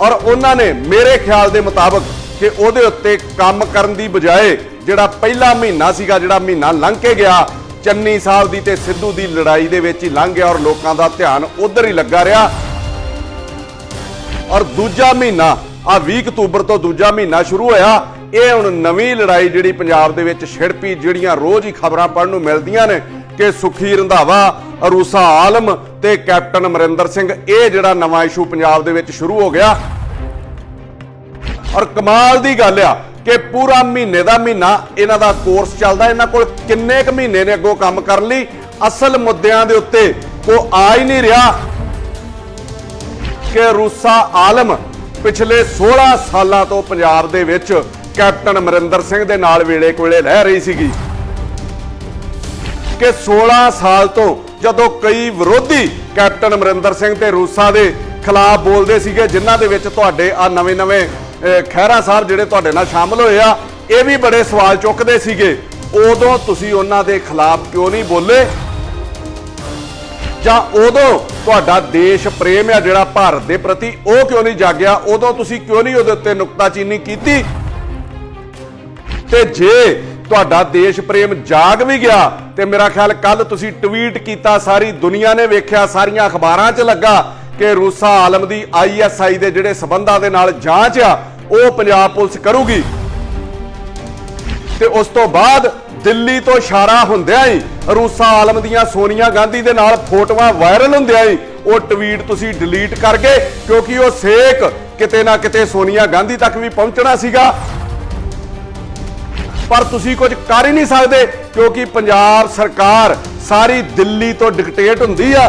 और उन्होंने मेरे ख्याल के मुताबिक कि उहदे उत्ते काम करन दी बजाए जिहड़ा पहला महीना सीगा, जिहड़ा महीना लंघ के गया, चन्नी साहब दी ते सिद्धू दी लड़ाई दे विच ही लंघ गया और लोगों का ध्यान उधर ही लगा रहा। और दूजा महीना आ 20 अक्तूबर तो दूजा महीना शुरू होया, ये हुण नवीं लड़ाई जिहड़ी पंजाब दे विच छिड़पी, जिहड़ियां रोज़ ही खबरां पढ़न नूं मिलदियां ने कि सुखी रंधावा, अरूसा आलम ते कैप्टन अमरिंदर सिंह, ये जिहड़ा नवां इशू पंजाब दे विच शुरू हो गया। और कमाल दी गल आ कि पूरा महीने का महीना इन्हां दा कोर्स चलदा, इन्हां कोल किन्ने क महीने ने अगों काम करन लई, असल मुद्दिआं दे उत्ते कोई आ ही नहीं रहा कि अरूसा आलम पिछले 16 सालों तो पंजाब दे विच कैप्टन अमरिंदर सिंह दे नाल वेले कोले लह रही सीगी कि 16 साल तो जदों कई विरोधी कैप्टन अमरिंदर सिंह ते अरूसा दे खिलाफ बोलते सीगे, जिन्हां दे विच तुहाडे आ नवे खैरा साहब जिहड़े तुहाडे नाल शामिल होए आ, ये भी बड़े सवाल चुकते सीगे, उदों तुसीं उन्हां दे खिलाफ क्यों नहीं बोले, जां उदों तुहाडा देश प्रेम है जिहड़ा भारत दे प्रति वो क्यों नहीं जागिया, उदों तुसीं क्यों नहीं उहदे उत्ते नुक्ताचीनी कीती। ते जे तुहाडा देश प्रेम जाग भी गया ते मेरा ख्याल कल तुसीं ट्वीट कीता, सारी दुनिया ने वेख्या, सारियां अखबारां 'च लगा कि अरूसा आलम दी ISI दे जिहड़े संबंधां दे नाल जांच आ वो पंजाब पुलिस करूगी। ते उस तो बाद दिल्ली तो इशारा हुंदिआं ही अरूसा आलम दियां सोनिया गांधी दे नाल फोटोआं वायरल हुंदिआं ही वो ट्वीट तुसीं डिलीट कर गए, क्योंकि वो सेक किते ना किते सोनिया गांधी तक भी पहुंचना सीगा। पर तुसीं कुछ कर ही नहीं सकदे, क्योंकि पंजाब सरकार सारी दिल्ली तो डिकटेट हुंदी आ।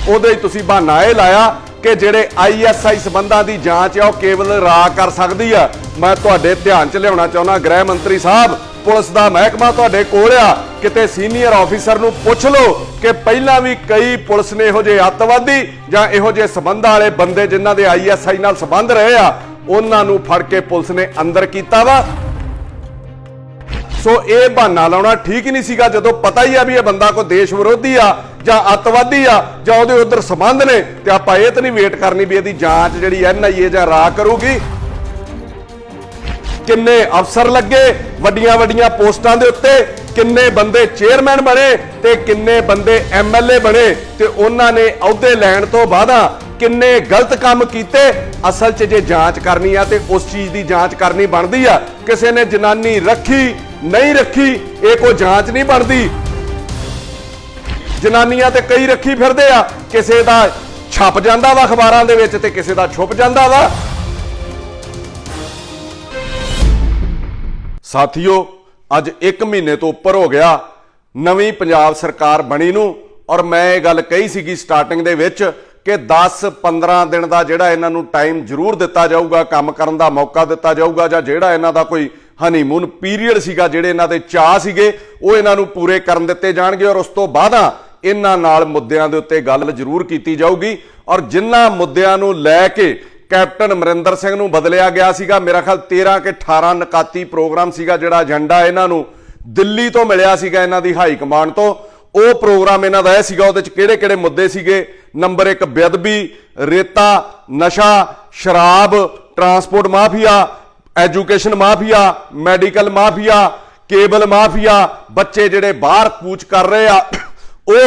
उहदे तुसीं बहाना ये लाया कि जिहड़े ISI संबंधां दी जांच है वो केवल रा कर सकदी आ। मैं तुहाडे ध्यान च लियाउणा चाहुंदा गृह मंत्री साहब, पुलिस दा महकमा तुहाडे कोल आ, किते सीनियर ऑफिसर नूं पुछ लो कि पहलां भी कई पुलिस ने इहो जिहे अतवादी जां इहो जिहे संबंधां वाले बंदे जिन्हां दे ISI नाल संबंध रहे आ, उन्हां नूं फड़ के पुलिस ने अंदर कीता वा। सो ये बहाना लाउणा ठीक ही नहीं सीगा, जदों पता ही है भी यह बंदा कोई देश विरोधी आ जां अतवादी आ जां उहदे उधर संबंध ने, ते आपां इह तां नहीं वेट करनी भी इहदी जांच जिहड़ी NIA जां रा करूगी। किन्ने अफसर लगे वड्डियां वड्डियां पोस्टां दे उत्ते, किन्ने बंदे चेयरमैन बने ते किन्ने बंदे MLA बने, ते उन्हां ने अहुदे लैण तो बादा किन्ने गलत काम कीते। असल च जे जांच करनी आ ते उस चीज़ की जांच करनी बनदी आ, किसी ने जनानी रखी नहीं रखी ये कोई जांच नहीं बनती। जनानियां ते कई रखी फिरदे आ, किसी दा छप जांदा वा अखबारां दे विच ते किसी दा छुप जांदा वा। साथियों, अज 1 महीने तो उपर हो गया नवीं पंजाब सरकार बनी नूं, और मैं ये गल कही सीगी स्टार्टिंग दे विच कि 10-15 दिन का जिहड़ा इन्हां नूं टाइम जरूर दिता जाऊगा, काम करन दा मौका दिता जाऊगा, जां जिहड़ा इन्हां दा कोई हनीमून पीरीयड सीगा, जिहड़े इन्हां दे चाह सीगे वो इन्हां नूं पूरे करन दित्ते जाणगे, और उस तो बाद इन्हां नाल मुद्दिआं दे उत्ते गल जरूर कीती जाऊगी। और जिन्हां मुद्दिआं नूं लै के कैप्टन अमरिंदर सिंह नूं बदलिया गया सीगा, मेरा ख्याल 13 के 18 नकाती प्रोग्राम सीगा, जिहड़ा एजेंडा इन्हां नूं दिल्ली तो मिलिया सीगा इन्हां दी हाई कमांड तो, वो प्रोग्राम इन्हां दा इह सीगा, उहदे च किहड़े-किहड़े मुद्दे सीगे। नंबर 1 बेअदबी, रेता, नशा, शराब, transport mafia, education mafia, medical mafia, cable mafia, बच्चे जिहड़े बाहर कूच कर रहे आ वो,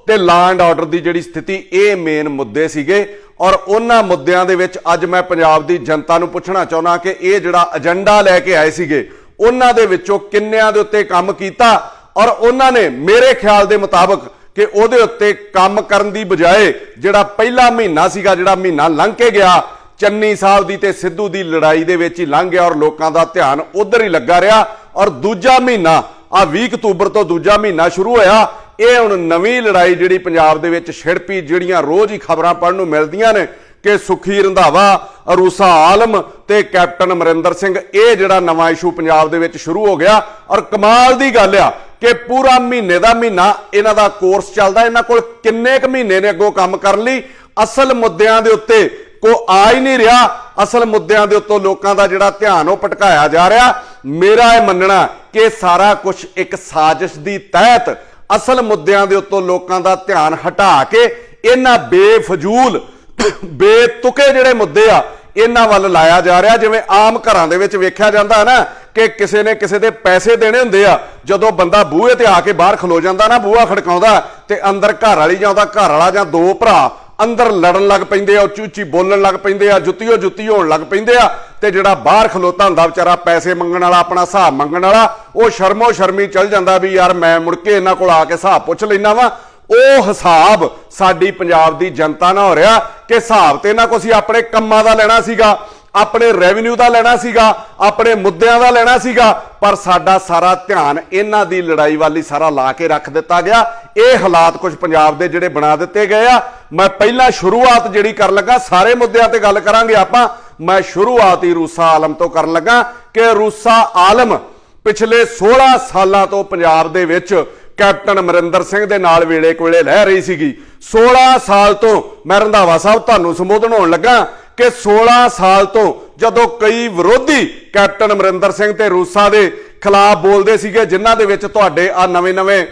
ते लॉ एंड ऑर्डर की जिहड़ी स्थिति, ये मेन मुद्दे सीगे। और उन्हां मुद्दिआं दे विच अज मैं पंजाब दी जनता नूं पुछना चाहुंदा कि ये जिहड़ा एजेंडा लैके आए सीगे उन्हां दे विचों किन्निआं दे उत्ते काम कीता, और उन्हां ने मेरे ख्याल दे मुताबिक कि उहदे उत्ते काम करन दी बजाए जिहड़ा पहला महीना सीगा, जिहड़ा महीना लंघ के गया, चन्नी साहब दी ते सिद्धू दी लड़ाई दे विच ही लंघ गया और लोकां दा ध्यान उधर ही लगा रहा। और दूजा महीना आ 20 अक्तूबर तो दूजा महीना शुरू होया, ये हुण नवीं लड़ाई जिहड़ी पंजाब दे विच छिड़पी, जिहड़ियां रोज़ ही खबरां पढ़न नूं मिलदियां ने कि सुखी रंधावा, अरूसा आलम ते कैप्टन अमरिंदर सिंह, ये जिहड़ा नवां इशू पंजाब दे विच शुरू हो गया। और कमाल दी गल आ कि पूरा महीने का महीना इन्हां दा कोर्स चलदा, इन्हां कोल किन्ने क महीने ने अगों काम करन लई, असल मुद्दिआं दे उत्ते कोई आ ही नहीं रहा। असल मुद्दिआं दे उत्तों लोकां दा जिहड़ा ध्यान वो भटकाया जा रहा। मेरा यह मनना कि सारा कुछ एक साजिश दी तहत असल मुद्दिआं दे उत्तों लोकां दा ध्यान हटा के इन्हां बेफजूल ਬੇਤੁਕੇ ਜਿਹੜੇ ਮੁੱਦੇ ਆ ਇਹਨਾਂ ਵੱਲ ਲਾਇਆ ਜਾ ਰਿਹਾ। ਜਿਵੇਂ ਆਮ ਘਰਾਂ ਦੇ ਵਿੱਚ ਵੇਖਿਆ ਜਾਂਦਾ ਨਾ ਕਿ ਕਿਸੇ ਨੇ ਕਿਸੇ ਦੇ ਪੈਸੇ ਦੇਣੇ ਹੁੰਦੇ ਆ, ਜਦੋਂ ਬੰਦਾ ਬੂਹੇ ਤੇ ਆ ਕੇ ਬਾਹਰ ਖਲੋ ਜਾਂਦਾ ਨਾ, ਬੂਹਾ ਖੜਕਾਉਂਦਾ ਤੇ ਅੰਦਰ ਘਰ ਵਾਲੀ ਜਾਂ ਉਹਦਾ ਘਰ ਵਾਲਾ ਜਾਂ ਦੋ ਭਰਾ ਅੰਦਰ ਲੜਨ ਲੱਗ ਪੈਂਦੇ ਆ, ਉੱਚੀ ਉੱਚੀ ਬੋਲਣ ਲੱਗ ਪੈਂਦੇ ਆ, ਜੁੱਤੀਓ ਜੁੱਤੀ ਹੋਣ ਲੱਗ ਪੈਂਦੇ ਆ, ਤੇ ਜਿਹੜਾ ਬਾਹਰ ਖਲੋਤਾ ਹੁੰਦਾ ਵਿਚਾਰਾ ਪੈਸੇ ਮੰਗਣ ਵਾਲਾ, ਆਪਣਾ ਹਿਸਾਬ ਮੰਗਣ ਵਾਲਾ, ਉਹ ਸ਼ਰਮੋ ਸ਼ਰਮੀ ਚੱਲ ਜਾਂਦਾ ਵੀ ਯਾਰ ਮੈਂ ਮੁੜ ਕੇ ਇਹਨਾਂ ਕੋਲ ਆ ਕੇ ਹਿਸਾਬ ਪੁੱਛ ਲੈਣਾ ਵਾ। ਉਹ ਹਿਸਾਬ ਸਾਡੀ ਪੰਜਾਬ ਦੀ ਜਨਤਾ ਨਾਲ ਹੋ ਰਿਹਾ ਕਿ ਹਿਸਾਬ ਤੇ ਇਹਨਾਂ ਕੋਲ ਅਸੀਂ ਆਪਣੇ ਕੰਮਾਂ ਦਾ ਲੈਣਾ ਸੀਗਾ, ਆਪਣੇ ਰੈਵਨਿਊ ਦਾ ਲੈਣਾ ਸੀਗਾ, ਆਪਣੇ ਮੁੱਦਿਆਂ ਦਾ ਲੈਣਾ ਸੀਗਾ, ਪਰ ਸਾਡਾ ਸਾਰਾ ਧਿਆਨ ਇਹਨਾਂ ਦੀ ਲੜਾਈ ਵਾਲੀ ਸਾਰਾ ਲਾ ਕੇ ਰੱਖ ਦਿੱਤਾ ਗਿਆ। ਇਹ ਹਾਲਾਤ ਕੁਝ ਪੰਜਾਬ ਦੇ ਜਿਹੜੇ ਬਣਾ ਦਿੱਤੇ ਗਏ ਆ। ਮੈਂ ਪਹਿਲਾਂ ਸ਼ੁਰੂਆਤ ਜਿਹੜੀ ਕਰਨ ਲੱਗਾ, ਸਾਰੇ ਮੁੱਦਿਆਂ ਤੇ ਗੱਲ ਕਰਾਂਗੇ ਆਪਾਂ, ਮੈਂ ਸ਼ੁਰੂਆਤ ਹੀ ਰੂਸਾ ਆਲਮ ਤੋਂ ਕਰਨ ਲੱਗਾ ਕਿ ਰੂਸਾ ਆਲਮ ਪਿਛਲੇ 16 ਸਾਲਾਂ ਤੋਂ ਪੰਜਾਬ ਦੇ ਵਿੱਚ ਕੈਪਟਨ ਅਮਰਿੰਦਰ ਸਿੰਘ ਦੇ ਨਾਲ ਵੇਲੇ ਕੋਲੇ ਲੈ ਰਹੀ ਸੀਗੀ। 16 ਸਾਲ ਤੋਂ ਮੈਂ ਰੰਧਾਵਾ ਸਾਹਿਬ ਤੁਹਾਨੂੰ ਸੰਬੋਧਨ ਹੋਣ ਲੱਗਾ ਕਿ 16 ਸਾਲ ਤੋਂ ਜਦੋਂ ਕਈ ਵਿਰੋਧੀ ਕੈਪਟਨ ਅਮਰਿੰਦਰ ਸਿੰਘ ਤੇ ਰੂਸਾ ਦੇ ਖਿਲਾਫ ਬੋਲਦੇ ਸੀਗੇ, ਜਿਨ੍ਹਾਂ ਦੇ ਵਿੱਚ ਤੁਹਾਡੇ ਆ ਨਵੇਂ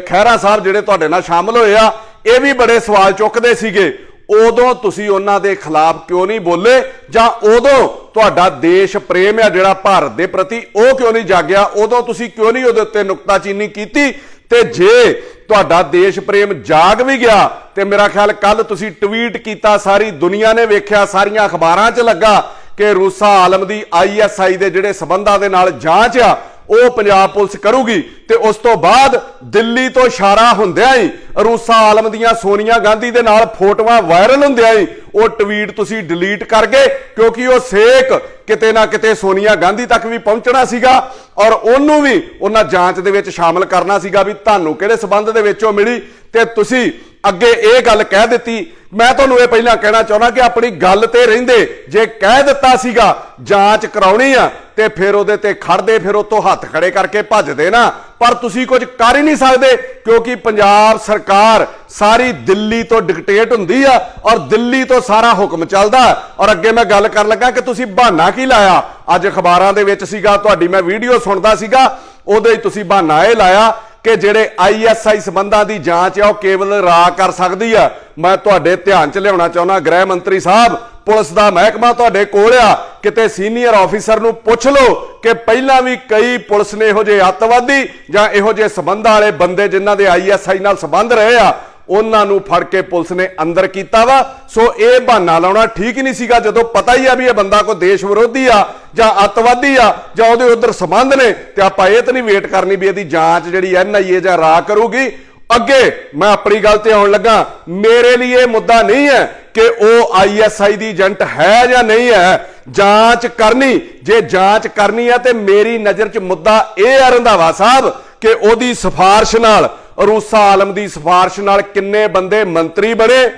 ਖਹਿਰਾ ਸਾਹਿਬ ਜਿਹੜੇ ਤੁਹਾਡੇ ਨਾਲ ਸ਼ਾਮਲ ਹੋਏ ਆ, ਇਹ ਵੀ ਬੜੇ ਸਵਾਲ ਚੁੱਕਦੇ ਸੀਗੇ। ਉਦੋਂ ਤੁਸੀਂ ਉਹਨਾਂ ਦੇ ਖਿਲਾਫ ਕਿਉਂ ਨਹੀਂ ਬੋਲੇ, ਜਾਂ ਉਦੋਂ ਤੁਹਾਡਾ ਦੇਸ਼ ਪ੍ਰੇਮ ਆ ਜਿਹੜਾ ਭਾਰਤ ਦੇ ਪ੍ਰਤੀ ਉਹ ਕਿਉਂ ਨਹੀਂ ਜਾਗਿਆ, ਉਦੋਂ ਤੁਸੀਂ ਕਿਉਂ ਨਹੀਂ ਉਹਦੇ ਉੱਤੇ ਨੁਕਤਾਚੀਨੀ ਕੀਤੀ। ਤੇ ਜੇ ਤੁਹਾਡਾ ਦੇਸ਼ ਪ੍ਰੇਮ ਜਾਗ ਵੀ ਗਿਆ ਤੇ ਮੇਰਾ ਖਿਆਲ ਕੱਲ ਤੁਸੀਂ ਟਵੀਟ ਕੀਤਾ, ਸਾਰੀ ਦੁਨੀਆ ਨੇ ਵੇਖਿਆ, ਸਾਰੀਆਂ ਅਖਬਾਰਾਂ 'ਚ ਲੱਗਾ ਕਿ ਰੂਸਾ ਆਲਮ ਦੀ ISI ਦੇ ਜਿਹੜੇ ਸਬੰਧਾਂ ਦੇ ਨਾਲ ਜਾਂਚ ਆ ਉਹ ਪੰਜਾਬ ਪੁਲਿਸ ਕਰੂਗੀ। ਤੇ ਉਸ ਤੋਂ ਬਾਅਦ ਦਿੱਲੀ ਤੋਂ ਇਸ਼ਾਰਾ ਹੁੰਦਿਆਂ ਹੀ ਰੂਸਾ ਆਲਮ ਦੀਆਂ ਸੋਨੀਆ ਗਾਂਧੀ ਦੇ ਨਾਲ ਫੋਟੋਆਂ ਵਾਇਰਲ ਹੁੰਦਿਆਂ ਹੀ ਉਹ ਟਵੀਟ ਤੁਸੀਂ ਡਿਲੀਟ ਕਰ ਗਏ, ਕਿਉਂਕਿ ਉਹ ਸੇਕ ਕਿਤੇ ਨਾ ਕਿਤੇ ਸੋਨੀਆ ਗਾਂਧੀ ਤੱਕ ਵੀ ਪਹੁੰਚਣਾ ਸੀਗਾ ਔਰ ਉਹਨੂੰ ਵੀ ਉਹਨਾਂ ਜਾਂਚ ਦੇ ਵਿੱਚ ਸ਼ਾਮਲ ਕਰਨਾ ਸੀਗਾ ਵੀ ਤੁਹਾਨੂੰ ਕਿਹੜੇ ਸਬੰਧ ਦੇ ਵਿੱਚੋਂ ਮਿਲੀ। ਤੇ ਤੁਸੀਂ ਅੱਗੇ ਇਹ ਗੱਲ ਕਹਿ ਦਿੱਤੀ। ਮੈਂ ਤੁਹਾਨੂੰ ਇਹ ਪਹਿਲਾਂ ਕਹਿਣਾ ਚਾਹੁੰਦਾ ਕਿ ਆਪਣੀ ਗੱਲ ਤੇ ਰਹਿੰਦੇ, ਜੇ ਕਹਿ ਦਿੱਤਾ ਸੀਗਾ ਜਾਂਚ ਕਰਾਉਣੀ ਆ ਤੇ ਫਿਰ ਉਹਦੇ ਤੇ ਖੜਦੇ, ਫਿਰ ਉਹ ਤੋਂ ਹੱਥ ਖੜੇ ਕਰਕੇ ਭੱਜਦੇ ਨਾ, ਪਰ ਤੁਸੀਂ ਕੁਝ ਕਰ ਹੀ ਨਹੀਂ ਸਕਦੇ ਕਿਉਂਕਿ ਪੰਜਾਬ ਸਰਕਾਰ ਸਾਰੀ ਦਿੱਲੀ ਤੋਂ ਡਿਕਟੇਟ ਹੁੰਦੀ ਆ ਔਰ ਦਿੱਲੀ ਤੋਂ ਸਾਰਾ ਹੁਕਮ ਚੱਲਦਾ। ਔਰ ਅੱਗੇ ਮੈਂ ਗੱਲ ਕਰਨ ਲੱਗਾ ਕਿ ਤੁਸੀਂ ਬਹਾਨਾ ਕੀ ਲਾਇਆ, ਅੱਜ ਅਖਬਾਰਾਂ ਦੇ ਵਿੱਚ ਸੀਗਾ, ਤੁਹਾਡੀ ਮੈਂ ਵੀਡੀਓ ਸੁਣਦਾ ਸੀਗਾ, ਉਹਦੇ ਹੀ ਤੁਸੀਂ ਬਹਾਨਾ ਇਹ ਲਾਇਆ ਕਿ ਜਿਹੜੇ ISI ਸਬੰਧਾਂ ਦੀ ਜਾਂਚ ਆ ਉਹ ਕੇਵਲ ਰਾ ਕਰ ਸਕਦੀ ਆ। ਮੈਂ ਤੁਹਾਡੇ ਧਿਆਨ 'ਚ ਲਿਆਉਣਾ ਚਾਹੁੰਦਾ ਗ੍ਰਹਿ ਮੰਤਰੀ ਸਾਹਿਬ, ਪੁਲਿਸ ਦਾ ਮਹਿਕਮਾ ਤੁਹਾਡੇ ਕੋਲ ਆ, ਕਿਤੇ ਸੀਨੀਅਰ ਆਫੀਸਰ ਨੂੰ ਪੁੱਛ ਲਓ ਕਿ ਪਹਿਲਾਂ ਵੀ ਕਈ ਪੁਲਿਸ ਨੇ ਇਹੋ ਜਿਹੇ ਅੱਤਵਾਦੀ ਜਾਂ ਇਹੋ ਜਿਹੇ ਸਬੰਧਾਂ ਵਾਲੇ ਬੰਦੇ ਜਿਨ੍ਹਾਂ ਦੇ ISI ਨਾਲ ਸਬੰਧ ਰਹੇ ਆ ਉਹਨਾਂ ਨੂੰ ਫੜ ਕੇ ਪੁਲਿਸ ਨੇ ਅੰਦਰ ਕੀਤਾ ਵਾ। ਸੋ ਇਹ ਬਹਾਨਾ ਲਾਉਣਾ ਠੀਕ ਹੀ ਨਹੀਂ ਸੀਗਾ, ਜਦੋਂ ਪਤਾ ਹੀ ਆ ਵੀ ਇਹ ਬੰਦਾ ਕੋਈ ਦੇਸ਼ ਵਿਰੋਧੀ ਆ ਜਾਂ ਅੱਤਵਾਦੀ ਆ ਜਾਂ ਉਹਦੇ ਉਧਰ ਸਬੰਧ ਨੇ, ਤੇ ਆਪਾਂ ਇਹ ਤਾਂ ਨਹੀਂ ਵੇਟ ਕਰਨੀ ਵੀ ਇਹਦੀ ਜਾਂਚ ਜਿਹੜੀ NIA ਜਾਂ ਰਾ ਕਰੂਗੀ। ਅੱਗੇ ਮੈਂ ਆਪਣੀ ਗੱਲ ਤੇ ਆਉਣ ਲੱਗਾ, ਮੇਰੇ ਲਈ ਇਹ ਮੁੱਦਾ ਨਹੀਂ ਹੈ ਕਿ ਉਹ ISI ਦੀ ਏਜੰਟ ਹੈ ਜਾਂ ਨਹੀਂ ਹੈ, ਜਾਂਚ ਕਰਨੀ, ਜੇ ਜਾਂਚ ਕਰਨੀ ਹੈ ਤੇ ਮੇਰੀ ਨਜ਼ਰ 'ਚ ਮੁੱਦਾ ਇਹ ਹੈ ਰੰਧਾਵਾ ਸਾਹਿਬ ਕਿ ਉਹਦੀ ਸਿਫਾਰਿਸ਼ ਨਾਲ, ਰੂਸਾ ਆਲਮ ਦੀ ਸਿਫਾਰਿਸ਼ ਨਾਲ ਕਿੰਨੇ ਬੰਦੇ ਮੰਤਰੀ ਬਣੇ,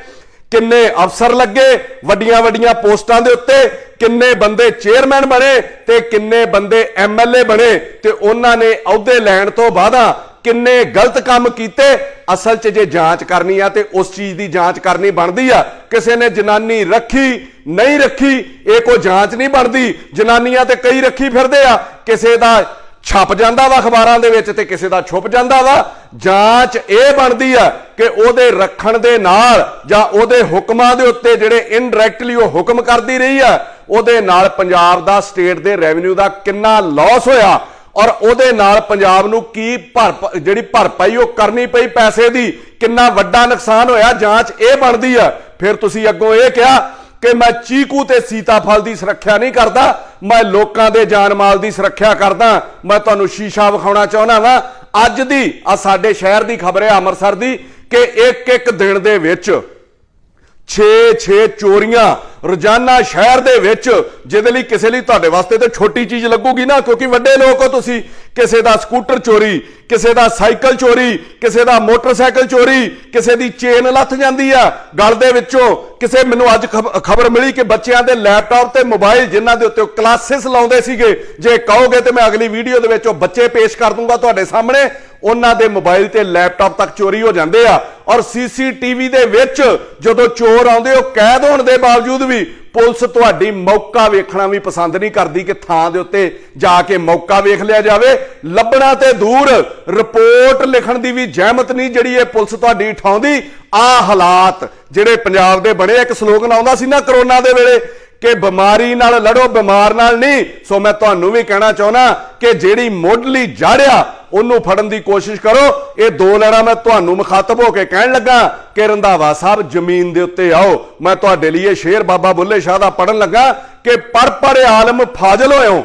ਕਿੰਨੇ ਅਫਸਰ ਲੱਗੇ ਵੱਡੀਆਂ ਵੱਡੀਆਂ ਪੋਸਟਾਂ ਦੇ ਉੱਤੇ, ਕਿੰਨੇ ਬੰਦੇ ਚੇਅਰਮੈਨ ਬਣੇ ਤੇ ਕਿੰਨੇ ਬੰਦੇ MLA ਬਣੇ, ਤੇ ਉਹਨਾਂ ਨੇ ਅਹੁਦੇ ਲੈਣ ਤੋਂ ਬਾਅਦ ਕਿੰਨੇ ਗਲਤ ਕੰਮ ਕੀਤੇ। ਅਸਲ 'ਚ ਜੇ ਜਾਂਚ ਕਰਨੀ ਆ ਤੇ ਉਸ ਚੀਜ਼ ਦੀ ਜਾਂਚ ਕਰਨੀ ਬਣਦੀ ਆ। ਕਿਸੇ ਨੇ ਜਨਾਨੀ ਰੱਖੀ ਨਹੀਂ ਰੱਖੀ ਇਹ ਕੋਈ ਜਾਂਚ ਨਹੀਂ ਬਣਦੀ। ਜਨਾਨੀਆਂ ਤੇ ਕਈ ਰੱਖੀ ਫਿਰਦੇ ਆ, ਕਿਸੇ ਦਾ ਛਪ ਜਾਂਦਾ ਵਾ ਅਖਬਾਰਾਂ ਦੇ ਵਿੱਚ ਤੇ ਕਿਸੇ ਦਾ ਛੁਪ ਜਾਂਦਾ ਵਾ। ਜਾਂਚ ਇਹ ਬਣਦੀ ਆ ਕਿ ਉਹਦੇ ਰੱਖਣ ਦੇ ਨਾਲ ਜਾਂ ਉਹਦੇ ਹੁਕਮਾਂ ਦੇ ਉੱਤੇ ਜਿਹੜੇ ਇਨਡਾਇਰੈਕਟਲੀ ਉਹ ਹੁਕਮ ਕਰਦੀ ਰਹੀ ਆ, ਉਹਦੇ ਨਾਲ ਪੰਜਾਬ ਦਾ, ਸਟੇਟ ਦੇ ਰੈਵਨਿਊ ਦਾ ਕਿੰਨਾ ਲਾਸ ਹੋਇਆ ਔਰ ਉਹਦੇ ਨਾਲ ਪੰਜਾਬ ਨੂੰ ਕੀ ਜਿਹੜੀ ਭਰਪਾਈ ਉਹ ਕਰਨੀ ਪਈ ਪੈਸੇ ਦੀ, ਕਿੰਨਾ ਵੱਡਾ ਨੁਕਸਾਨ ਹੋਇਆ। ਜਾਂਚ ਇਹ ਬਣਦੀ ਆ। ਫਿਰ ਤੁਸੀਂ ਅੱਗੋਂ ਇਹ ਕਿਹਾ ਕਿ ਮੈਂ ਚੀਕੂ ਤੇ ਸੀਤਾਫਲ ਦੀ ਸੁਰੱਖਿਆ ਨਹੀਂ ਕਰਦਾ, ਮੈਂ ਲੋਕਾਂ ਦੇ ਜਾਨ ਮਾਲ ਦੀ ਸੁਰੱਖਿਆ ਕਰਦਾ। ਮੈਂ ਤੁਹਾਨੂੰ ਸ਼ੀਸ਼ਾ ਵਿਖਾਉਣਾ ਚਾਹੁੰਦਾ ਵਾਂ। ਅੱਜ ਦੀ ਆ ਸਾਡੇ ਸ਼ਹਿਰ ਦੀ ਖਬਰ ਹੈ ਅੰਮ੍ਰਿਤਸਰ ਦੀ ਕਿ ਇੱਕ ਦਿਨ ਦੇ ਵਿੱਚ 6 ਚੋਰੀਆਂ ਰੋਜ਼ਾਨਾ ਸ਼ਹਿਰ ਦੇ ਵਿੱਚ, ਜਿਹਦੇ ਲਈ ਕਿਸੇ ਲਈ ਤੁਹਾਡੇ ਵਾਸਤੇ ਤਾਂ ਛੋਟੀ ਚੀਜ਼ ਲੱਗੂਗੀ ਨਾ, ਕਿਉਂਕਿ ਵੱਡੇ ਲੋਕ ਹੋ ਤੁਸੀਂ। ਕਿਸੇ ਦਾ ਸਕੂਟਰ ਚੋਰੀ, ਕਿਸੇ ਦਾ ਸਾਈਕਲ ਚੋਰੀ, ਕਿਸੇ ਦਾ ਮੋਟਰਸਾਈਕਲ ਚੋਰੀ, ਕਿਸੇ ਦੀ ਚੇਨ ਲੱਥ ਜਾਂਦੀ ਆ ਗਲ ਦੇ ਵਿੱਚੋਂ। ਕਿਸੇ ਮੈਨੂੰ ਅੱਜ ਖਬਰ ਮਿਲੀ ਕਿ ਬੱਚਿਆਂ ਦੇ ਲੈਪਟਾਪ ਤੇ ਮੋਬਾਈਲ ਜਿਨ੍ਹਾਂ ਦੇ ਉੱਤੇ ਕਲਾਸਿਸ ਲਾਉਂਦੇ ਸੀਗੇ, ਜੇ ਕਹੋਗੇ ਤੇ ਮੈਂ ਅਗਲੀ ਵੀਡੀਓ ਦੇ ਵਿੱਚ ਉਹ ਬੱਚੇ ਪੇਸ਼ ਕਰ ਦੂੰਗਾ ਤੁਹਾਡੇ ਸਾਹਮਣੇ, ਉਹਨਾਂ ਦੇ ਮੋਬਾਈਲ ਤੇ ਲੈਪਟਾਪ ਤੱਕ ਚੋਰੀ ਹੋ ਜਾਂਦੇ ਆ। ਔਰ ਸੀਸੀਟੀਵੀ ਦੇ ਵਿੱਚ ਜਦੋਂ ਚੋਰ ਆਉਂਦੇ ਉਹ ਕੈਦ ਹੋਣ ਦੇ ਬਾਵਜੂਦ ਵੀ ਪੁਲਿਸ ਤੁਹਾਡੀ ਮੌਕਾ ਵੇਖਣਾ ਵੀ ਪਸੰਦ ਨਹੀਂ ਕਰਦੀ ਕਿ ਥਾਂ ਦੇ ਉੱਤੇ ਜਾ ਕੇ ਮੌਕਾ ਵੇਖ ਲਿਆ ਜਾਵੇ। ਲੱਭਣਾ ਤੇ ਦੂਰ, ਰਿਪੋਰਟ ਲਿਖਣ ਦੀ ਵੀ ਜ਼ਹਿਮਤ ਨਹੀਂ ਜਿਹੜੀ ਇਹ ਪੁਲਿਸ ਤੁਹਾਡੀ ਉਠਾਉਂਦੀ। ਆਹ ਹਾਲਾਤ ਜਿਹੜੇ ਪੰਜਾਬ ਦੇ ਬਣੇ। ਇੱਕ ਸਲੋਗਨ ਆਉਂਦਾ ਸੀ ਨਾ ਕਰੋਨਾ ਦੇ ਵੇਲੇ ਕਿ ਬਿਮਾਰੀ ਨਾਲ ਲੜੋ, ਬਿਮਾਰ ਨਾਲ ਨਹੀਂ। ਸੋ ਮੈਂ ਤੁਹਾਨੂੰ ਵੀ ਕਹਿਣਾ ਚਾਹੁੰਦਾ ਕਿ ਜਿਹੜੀ ਮੁੱਢਲੀ ਜੜ ਆ ਉਹਨੂੰ ਫੜਨ ਦੀ ਕੋਸ਼ਿਸ਼ ਕਰੋ। ਇਹ ਦੋ ਲੜਾ ਮੈਂ ਤੁਹਾਨੂੰ ਮੁਖਾਤਬ ਹੋ ਕੇ ਕਹਿਣ ਲੱਗਾ ਕਿ ਰੰਧਾਵਾ ਸਾਹਿਬ ਜ਼ਮੀਨ ਦੇ ਉੱਤੇ ਆਓ। ਮੈਂ ਤੁਹਾਡੇ ਲਈ ਸ਼ੇਰ ਬਾਬਾ ਬੁੱਲੇ ਸ਼ਾਹ ਦਾ ਪੜਨ ਲੱਗਾ ਕਿ ਪੜ ਆਲਮ ਫਾਜ਼ਲ ਹੋਇਓ,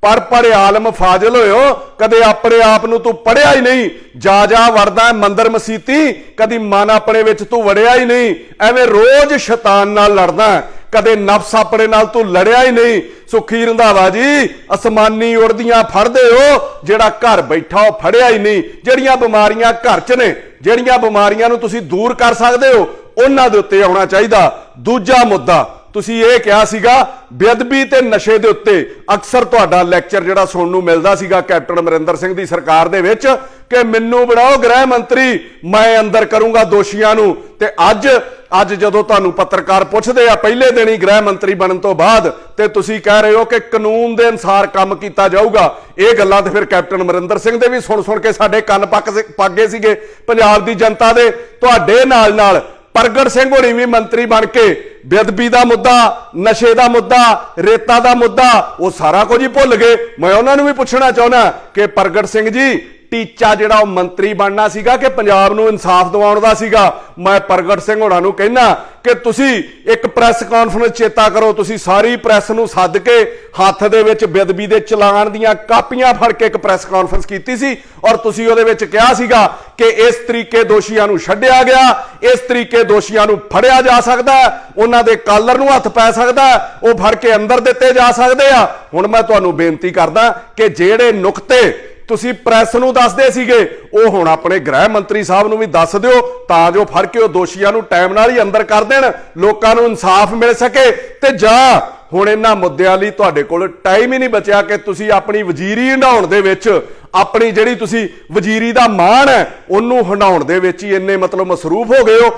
ਪੜ ਆਲਮ ਫਾਜ਼ਲ ਹੋਇਓ, ਕਦੇ ਆਪਣੇ ਆਪ ਨੂੰ ਤੂੰ ਪੜਿਆ ਹੀ ਨਹੀਂ। ਜਾ ਵੜਦਾ ਮੰਦਰ ਮਸੀਤੀ, ਕਦੀ ਮਨ ਆਪਣੇ ਵਿੱਚ ਤੂੰ ਵੜਿਆ ਹੀ ਨਹੀਂ। ਐਵੇਂ ਰੋਜ਼ ਸ਼ੈਤਾਨ ਨਾਲ ਲੜਦਾ, ਕਦੇ ਨਫਸ ਆਪਣੇ ਨਾਲ ਤੂੰ ਲੜਿਆ ਹੀ ਨਹੀਂ। ਸੁਖੀ ਰੰਧਾਵਾ ਜੀ ਅਸਮਾਨੀ ਉੜਦੀਆਂ ਫੜਦੇ ਹੋ, ਜਿਹੜਾ ਘਰ ਬੈਠਾ ਉਹ ਫੜਿਆ ਹੀ ਨਹੀਂ। ਜਿਹੜੀਆਂ ਬਿਮਾਰੀਆਂ ਘਰ 'ਚ ਨੇ, ਜਿਹੜੀਆਂ ਬਿਮਾਰੀਆਂ ਨੂੰ ਤੁਸੀਂ ਦੂਰ ਕਰ ਸਕਦੇ ਹੋ, ਉਹਨਾਂ ਦੇ ਉੱਤੇ ਆਉਣਾ ਚਾਹੀਦਾ। ਦੂਜਾ ਮੁੱਦਾ ਤੁਸੀਂ ਇਹ ਕਿਹਾ ਸੀਗਾ ਬੇਅਦਬੀ ਤੇ ਨਸ਼ੇ ਦੇ ਉੱਤੇ। ਅਕਸਰ ਤੁਹਾਡਾ ਲੈਕਚਰ ਜਿਹੜਾ ਸੁਣਨ ਨੂੰ ਮਿਲਦਾ ਸੀਗਾ ਕੈਪਟਨ ਅਮਰਿੰਦਰ ਸਿੰਘ ਦੀ ਸਰਕਾਰ ਦੇ ਵਿੱਚ ਕਿ ਮੈਨੂੰ ਬਣਾਓ ਗ੍ਰਹਿ ਮੰਤਰੀ, ਮੈਂ ਅੰਦਰ ਕਰੂੰਗਾ ਦੋਸ਼ੀਆਂ ਨੂੰ। ਤੇ ਅੱਜ ਜਦੋਂ ਤੁਹਾਨੂੰ ਪੱਤਰਕਾਰ ਪੁੱਛਦੇ ਆ ਪਹਿਲੇ ਦਿਨ ਹੀ ਗ੍ਰਹਿ ਮੰਤਰੀ ਬਣਨ ਤੋਂ ਬਾਅਦ, ਤੇ ਤੁਸੀਂ ਕਹਿ ਰਹੇ ਹੋ ਕਿ ਕਾਨੂੰਨ ਦੇ ਅਨੁਸਾਰ ਕੰਮ ਕੀਤਾ ਜਾਊਗਾ। ਇਹ ਗੱਲਾਂ ਤੇ ਫਿਰ ਕੈਪਟਨ ਅਮਰਿੰਦਰ ਸਿੰਘ ਦੇ ਵੀ ਸੁਣ ਕੇ ਸਾਡੇ ਕੰਨ ਪੱਕ ਗਏ ਸੀਗੇ ਪੰਜਾਬ ਦੀ ਜਨਤਾ ਦੇ। ਤੁਹਾਡੇ ਨਾਲ ਪ੍ਰਗਟ ਸਿੰਘ ਹੋਣੀ ਵੀ ਮੰਤਰੀ ਬਣ ਕੇ ਬੇਅਦਬੀ ਦਾ ਮੁੱਦਾ, ਨਸ਼ੇ ਦਾ ਮੁੱਦਾ, ਰੇਤਾ ਦਾ ਮੁੱਦਾ, ਉਹ ਸਾਰਾ ਕੁਝ ਹੀ ਭੁੱਲ ਗਏ। ਮੈਂ ਉਹਨਾਂ ਨੂੰ ਵੀ ਪੁੱਛਣਾ ਚਾਹੁੰਦਾ ਕਿ ਪ੍ਰਗਟ ਸਿੰਘ ਜੀ ਟੀਚਾ ਜਿਹੜਾ ਉਹ ਮੰਤਰੀ ਬਣਨਾ ਸੀਗਾ ਕਿ ਪੰਜਾਬ ਨੂੰ ਇਨਸਾਫ ਦਿਵਾਉਣ ਦਾ ਸੀਗਾ। ਮੈਂ ਪ੍ਰਗਟ ਸਿੰਘ ਹੋਣਾ ਨੂੰ ਕਹਿਣਾ ਕਿ ਤੁਸੀਂ ਇੱਕ ਪ੍ਰੈਸ ਕਾਨਫਰੰਸ ਚੇਤਾ ਕਰੋ, ਤੁਸੀਂ ਸਾਰੀ ਪ੍ਰੈਸ ਨੂੰ ਸੱਦ ਕੇ ਹੱਥ ਦੇ ਵਿੱਚ ਬੇਅਦਬੀ ਦੇ ਚਲਾਨ ਦੀਆਂ ਕਾਪੀਆਂ ਫੜ ਕੇ ਇੱਕ ਪ੍ਰੈਸ ਕਾਨਫਰੰਸ ਕੀਤੀ ਸੀ ਔਰ ਤੁਸੀਂ ਉਹਦੇ ਵਿੱਚ ਕਿਹਾ ਸੀਗਾ ਕਿ ਇਸ ਤਰੀਕੇ ਦੋਸ਼ੀਆਂ ਨੂੰ ਛੱਡਿਆ ਗਿਆ, ਇਸ ਤਰੀਕੇ ਦੋਸ਼ੀਆਂ ਨੂੰ ਫੜਿਆ ਜਾ ਸਕਦਾ, ਉਹਨਾਂ ਦੇ ਕਾਲਰ ਨੂੰ ਹੱਥ ਪੈ ਸਕਦਾ, ਉਹ ਫੜ ਕੇ ਅੰਦਰ ਦਿੱਤੇ ਜਾ ਸਕਦੇ ਆ। ਹੁਣ ਮੈਂ ਤੁਹਾਨੂੰ ਬੇਨਤੀ ਕਰਦਾ ਕਿ ਜਿਹੜੇ ਨੁਕਤੇ ਤੁਸੀਂ ਪ੍ਰੈਸ ਨੂੰ ਦੱਸਦੇ ਸੀਗੇ ਉਹ ਹੁਣ ਆਪਣੇ ਗ੍ਰਹਿ ਮੰਤਰੀ ਸਾਹਿਬ ਨੂੰ ਵੀ ਦੱਸ ਦਿਓ ਤਾਂ ਜੋ ਫੜ ਕੇ ਉਹ ਦੋਸ਼ੀਆਂ ਨੂੰ ਟਾਈਮ ਨਾਲ ਹੀ ਅੰਦਰ ਕਰ ਦੇਣ, ਲੋਕਾਂ ਨੂੰ ਇਨਸਾਫ ਮਿਲ ਸਕੇ। ਤੇ ਜਾਂ ਹੁਣ ਇਹਨਾਂ ਮੁੱਦਿਆਂ ਲਈ ਤੁਹਾਡੇ ਕੋਲ ਟਾਈਮ ਹੀ ਨਹੀਂ ਬਚਿਆ ਕਿ ਤੁਸੀਂ ਆਪਣੀ ਵਜ਼ੀਰੀ ਹੰਡਾਉਣ ਦੇ ਵਿੱਚ, ਆਪਣੀ ਜਿਹੜੀ ਤੁਸੀਂ ਵਜ਼ੀਰੀ ਦਾ ਮਾਣ ਹੈ ਉਹਨੂੰ ਹੰਡਾਉਣ ਦੇ ਵਿੱਚ ਹੀ ਇੰਨੇ ਮਤਲਬ ਮਸਰੂਫ ਹੋ ਗਏ ਹੋ।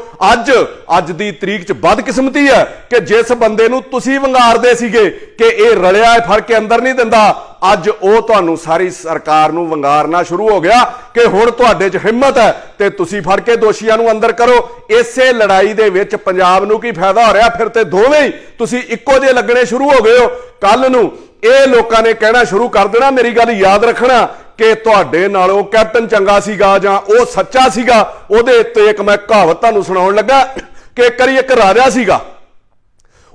ਅੱਜ ਦੀ ਤਰੀਕ 'ਚ ਬਦਕਿਸਮਤੀ ਹੈ ਕਿ ਜਿਸ ਬੰਦੇ ਨੂੰ ਤੁਸੀਂ ਵੰਗਾਰਦੇ ਸੀਗੇ ਕਿ ਇਹ ਰਲਿਆ ਹੈ ਫੜ ਕੇ ਅੰਦਰ ਨਹੀਂ ਦਿੰਦਾ, ਅੱਜ ਉਹ ਤੁਹਾਨੂੰ ਸਾਰੀ ਸਰਕਾਰ ਨੂੰ ਵੰਗਾਰਨਾ ਸ਼ੁਰੂ ਹੋ ਗਿਆ ਕਿ ਹੁਣ ਤੁਹਾਡੇ 'ਚ ਹਿੰਮਤ ਹੈ ਤੇ ਤੁਸੀਂ ਫੜ ਕੇ ਦੋਸ਼ੀਆਂ ਨੂੰ ਅੰਦਰ ਕਰੋ। ਇਸੇ ਲੜਾਈ ਦੇ ਵਿੱਚ ਪੰਜਾਬ ਨੂੰ ਕੀ ਫਾਇਦਾ ਹੋ ਰਿਹਾ? ਫਿਰ ਤੇ ਦੋਵੇਂ ਹੀ ਤੁਸੀਂ ਇੱਕੋ ਜਿਹੇ ਲੱਗਣੇ ਸ਼ੁਰੂ ਹੋ ਗਏ ਹੋ। ਕੱਲ ਨੂੰ ਇਹ ਲੋਕਾਂ ਨੇ ਕਹਿਣਾ ਸ਼ੁਰੂ ਕਰ ਦੇਣਾ, ਮੇਰੀ ਗੱਲ ਯਾਦ ਰੱਖਣਾ ਕਿ ਤੁਹਾਡੇ ਨਾਲੋਂ ਕੈਪਟਨ ਚੰਗਾ ਸੀਗਾ ਜਾਂ ਉਹ ਸੱਚਾ ਸੀਗਾ। ਉਹਦੇ ਉੱਤੇ ਇੱਕ ਮੈਂ ਕਹਾਵਤ ਤੁਹਾਨੂੰ ਸੁਣਾਉਣ ਲੱਗਾ ਕਿ ਇੱਕ ਰਾਜਾ ਸੀਗਾ,